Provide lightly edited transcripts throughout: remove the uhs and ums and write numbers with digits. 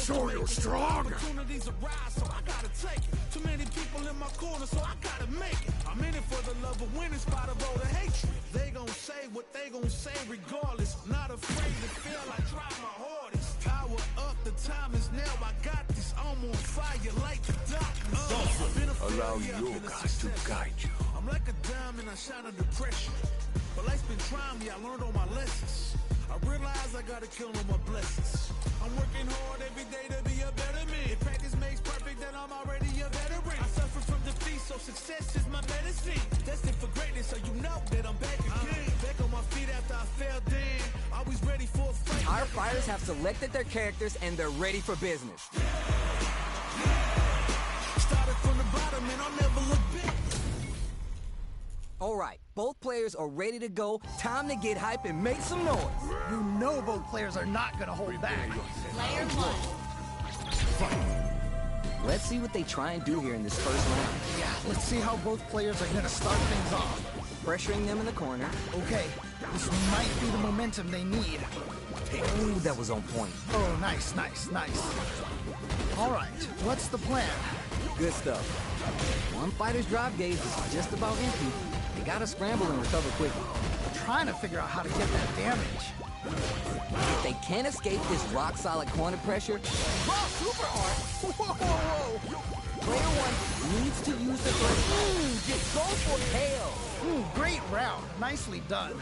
show you strong. Opportunities arise, so I gotta take it. Too many people in my corner, so I gotta make it. I'm in it for the love of winning, spot of all the hatred. They gon' say what they gon' say regardless. Not afraid to fail, I try my hardest. Power up, the time is now, I got this. I'm on fire like the darkness. Allow your God to guide you. I'm like a diamond, I shine under pressure. But life's been trying me, I learned all my lessons. I realize I gotta kill all my blessings. I'm working hard every day to be a better man. If practice makes perfect, then I'm already a veteran. I suffer from defeat, so success is my medicine. Destined for greatness, so you know that I'm back again. Back on my feet after I fell down. Always ready for a fight. Our fighters have selected their characters and they're ready for business. Started from the bottom and I'll never look back. All right, both players are ready to go. Time to get hype and make some noise. You know both players are not gonna hold back. Player one. Let's see what they try and do here in this first round. Yeah, let's see how both players are gonna start things off. Pressuring them in the corner. Okay, this might be the momentum they need. Ooh, that was on point. Oh, nice, nice, nice. All right, what's the plan? Good stuff. One fighter's drive gauge is just about empty. They gotta scramble and recover quickly. Trying to figure out how to get that damage. If they can't escape this rock-solid corner pressure, raw super art! Whoa, whoa, whoa! Player one needs to use the first. Just go for KO! Ooh, great round. Nicely done.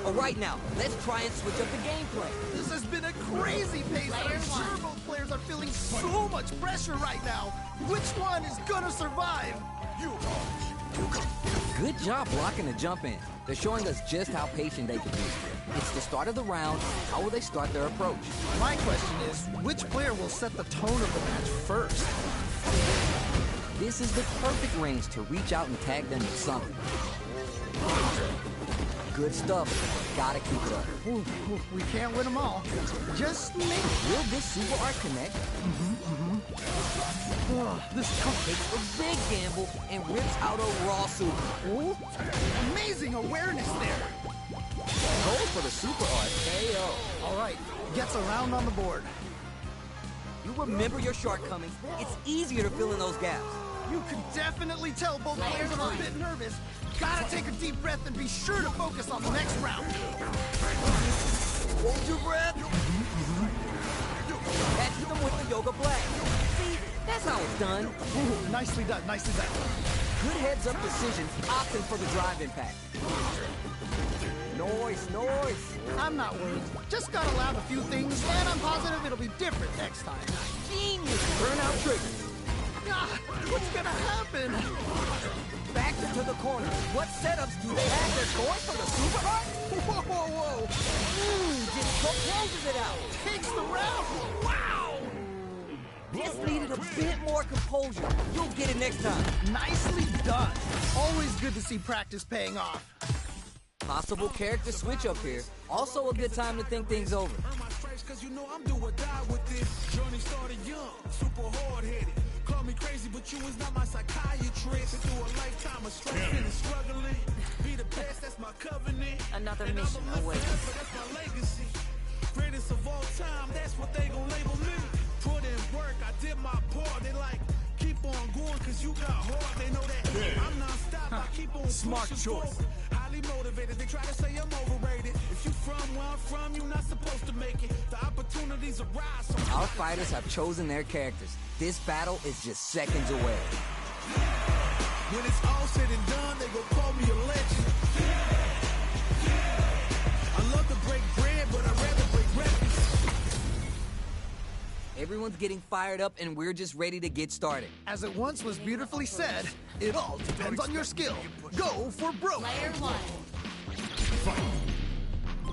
All right, now, let's try and switch up the gameplay. This has been a crazy pace, and I'm sure both players are feeling so much pressure right now. Which one is gonna survive? Good job blocking the jump in. They're showing us just how patient they can be. It's the start of the round. How will they start their approach? My question is, which player will set the tone of the match first? This is the perfect range to reach out and tag them with something. Good stuff. Gotta keep it up. Ooh, we can't win them all. Just maybe. Will this super art connect? This Takes a big gamble and rips out a raw super. Ooh, amazing awareness there. Goes for the super art. KO. All right, gets a round on the board. You remember your shortcomings. It's easier to fill in those gaps. You can definitely tell both players are a bit nervous. Gotta take a deep breath and be sure to focus on the next round. Hold your breath. Catch them with the yoga blast. See, that's how it's done. Ooh, nicely done, nicely done. Good heads-up decision, opting for the drive impact. Noise. I'm not worried. Just gotta lab a few things, and I'm positive it'll be different next time. Genius. Burnout trigger. Ah, what's gonna happen? Back into the corner. What setups do they have? They're going for the super art? Whoa. Just closes it out. Takes the round. Wow. This needed a bit more composure. You'll get it next time. Nicely done. Always good to see practice paying off. Possible character switch up here. Also a good time to think things over. Earn my stripes, cause you know I'm do or die with this. Journey started young, super hard-headed. Call me crazy, but you was not my psychiatrist. Been through a lifetime of strife and struggling. Be the best, that's my covenant. Another And mission I'ma live awaits. forever, that's my legacy. Greatest of all time, that's what they gon' label me. Put in work, I did my part. They like, keep on going, cause you got hard. They know that I'm non-stop, I keep on Smart pushing choice. forward. Highly motivated, they try to say I'm overrated. If you from where I'm from, you're not supposed to make it. The opportunities arise, so Our fighters have chosen their characters. This battle is just seconds away. when it's all said and done, they gon' call me a legend. I love to break bread, but I'd rather break records. Everyone's getting fired up and we're just ready to get started. As it once was beautifully said, it all depends on your skill. Go for broke. Player one.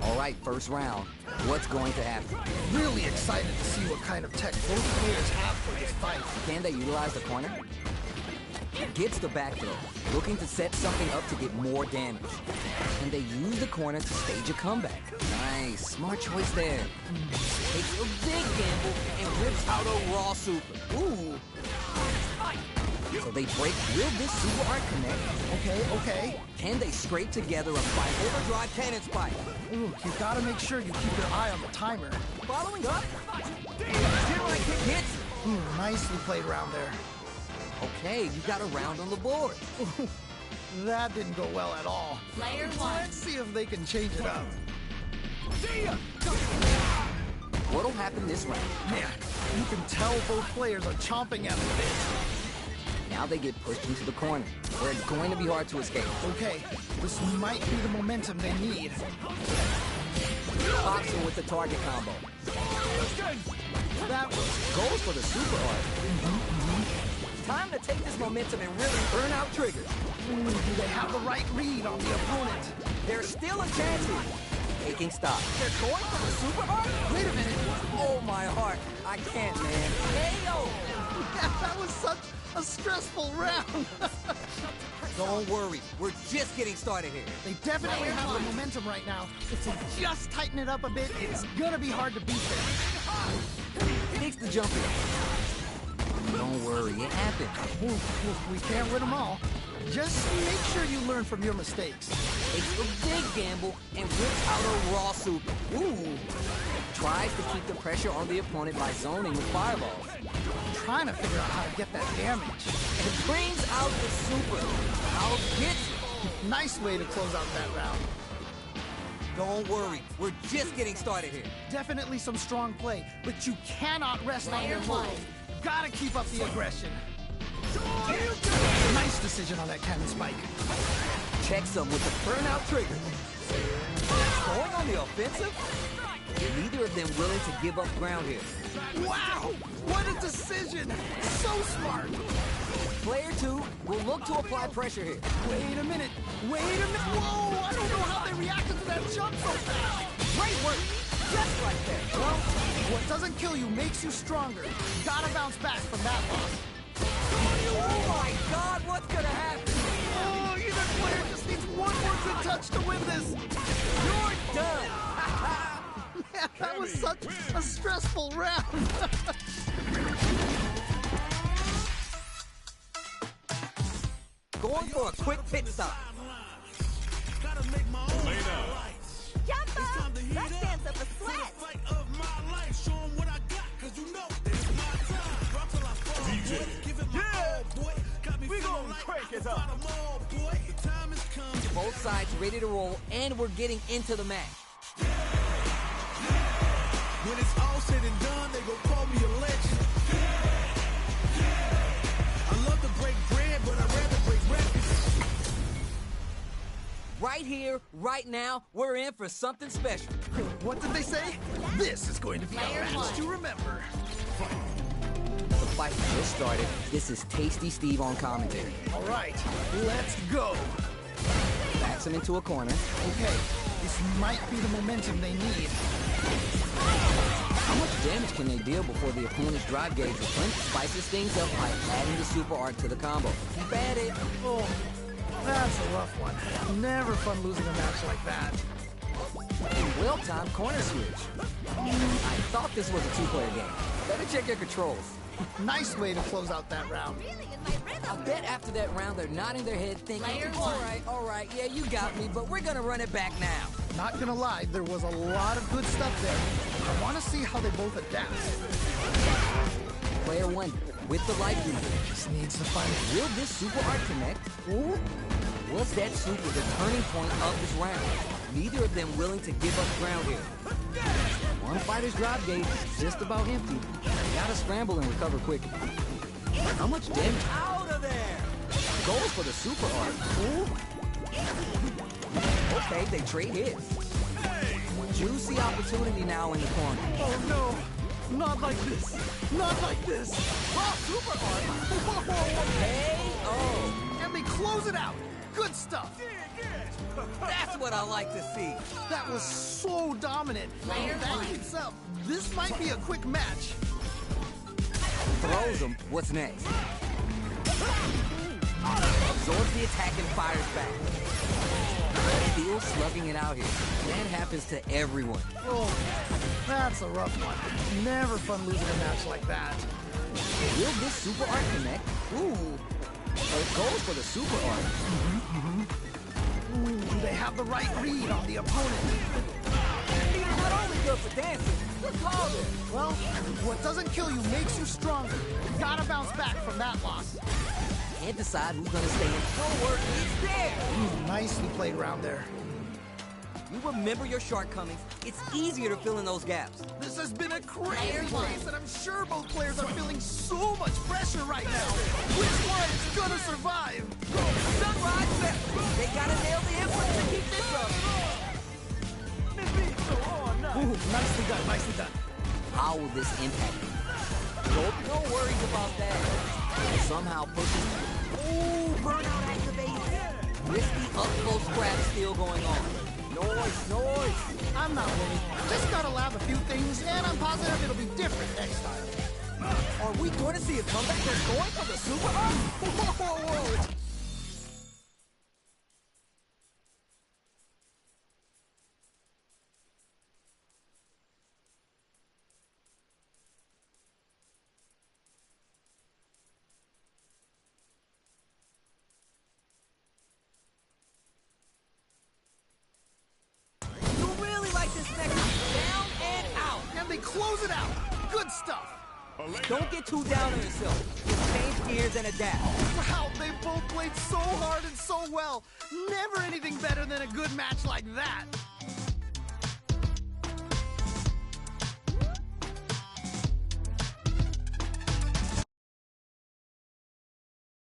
All right, first round. What's going to happen? Really excited to see what kind of tech both players have for this fight. Can they utilize the corner? Gets the back throw, looking to set something up to get more damage. And they use the corner to stage a comeback. Nice, smart choice there. Takes a big gamble and rips out a raw super. Ooh. So they break. Will this super art connect? Okay. Can they scrape together a fight overdrive cannon spike? Ooh, you gotta make sure you keep your eye on the timer. Following up, Line kick hits. Nicely played round there. Okay, you got a round on the board. That didn't go well at all. Player one. Let's see if they can change it up. What'll happen this round? Man, you can tell both players are chomping at the bit. Now they get pushed into the corner, where it's going to be hard to escape. Okay, this might be the momentum they need. Boxing with the target combo. That was... Goes for the super art. Time to take this momentum and really burn out triggers. Do they have the right read on the opponent? There's still a chance here. Taking stock. They're going for the super art? Wait a minute. Oh, my heart. I can't, man. KO! Yeah, that was such a stressful round. Don't worry. We're just getting started here. They definitely have the momentum right now. If they just tighten it up a bit, it's gonna be hard to beat them. Takes the jump in. Don't worry. It happened. We can't win them all. Just make sure you learn from your mistakes. Takes a big gamble and whips out a raw super. Ooh. Tries to keep the pressure on the opponent by zoning with fireballs. Trying to figure out how to get that damage. And brings out the super. How gets it? Nice way to close out that round. Don't worry. We're just getting started here. Definitely some strong play, but you cannot rest on your laurels. Gotta keep up the aggression. Nice decision on that cannon spike. Checks them with the burnout trigger. Going on the offensive? Neither of them willing to give up ground here. Wow! What a decision! So smart! Player 2 will look to apply pressure here. Wait a minute! Wait a minute! Whoa! I don't know how they reacted to that jump so fast! Great work! Just like that. Well, what doesn't kill you makes you stronger. Gotta bounce back from that loss. Oh my God! What's gonna happen? Oh, either player just needs one more good touch to win this. You're done! Man, that was such a stressful round. Going for a quick pit stop. Gotta make my own highlights. Jumbo! That stands up a For the sweat. fight of my life, show 'em what I got, 'cause you know that it's my time. Drop till I fall, boy. Give it my all, boy. Got me feeling like I can fight 'em all, boy. The time has come. Both sides ready to roll, and we're getting into the match. When it's all said and done, they gon' call me a legend. I love to break bread, but I'd rather break records. Right here, right now, we're in for something special. What did they say? This is going to be a match to remember. The fight just started. This is Tasty Steve on commentary. All right, let's go. Backs him into a corner. Okay, this might be the momentum they need. How much damage can they deal before the opponent's drive gauge replenishes? Spices things up by adding the super art to the combo. Keep at it. Oh, that's a rough one. Never fun losing a match like that. Well-timed corner switch. I thought this was a two-player game. Better check your controls. Nice way to close out that round. Really in my I rhythm. bet after that round they're nodding their head thinking, Player all one. right, yeah, you got me, but we're gonna run it back now. Not gonna lie, there was a lot of good stuff there. I want to see how they both adapt. Player 1 with the light beam. Just needs to find Will this super art connect? Or was that super the turning point of this round? Neither of them willing to give up ground here. One fighter's drive gauge is just about empty. Gotta scramble and recover quickly. How much damage? Out of there! Goes for the super art. Ooh. Okay, they trade hits. Juicy opportunity now in the corner. Oh no! Not like this! Not like this! Oh, super art! Hey, oh! And they close it out! Good stuff! That's what I like to see. That was so dominant! Player If that one. keeps up, this might be a quick match. Throws him. What's next? Absorbs the attack and fires back. Still slugging it out here. That happens to everyone. Oh, that's a rough one. Never fun losing a match like that. Will this super art connect? Ooh. It goes for the super art. Ooh, they have the right read on the opponent. He's not only good for dancing, Good call there. Well, what doesn't kill you makes you stronger. You gotta bounce back from that loss. Can't decide who's gonna stay in forward. It's there. Nicely played around there. You remember your shortcomings. It's easier to fill in those gaps. This has been a crazy race, and I'm sure both players are feeling so much pressure right now. Which one is gonna survive? Sunrise left. They gotta nail the inputs to keep this up. Ooh, nicely done, nicely done. How will this impact you? No worries about that. Somehow pushing. Ooh, burnout activated. Risky up-close scrap still going on. Noise. I'm not winning. Just gotta lab a few things, and I'm positive it'll be different next time. Are we going to see a comeback that's going for the Super Up? Whoa. You really like this next down and out. And they close it out. Good stuff. Don't get too down on yourself. Just change gears and adapt. Wow, they both played so hard and so well. Never anything better than a good match like that.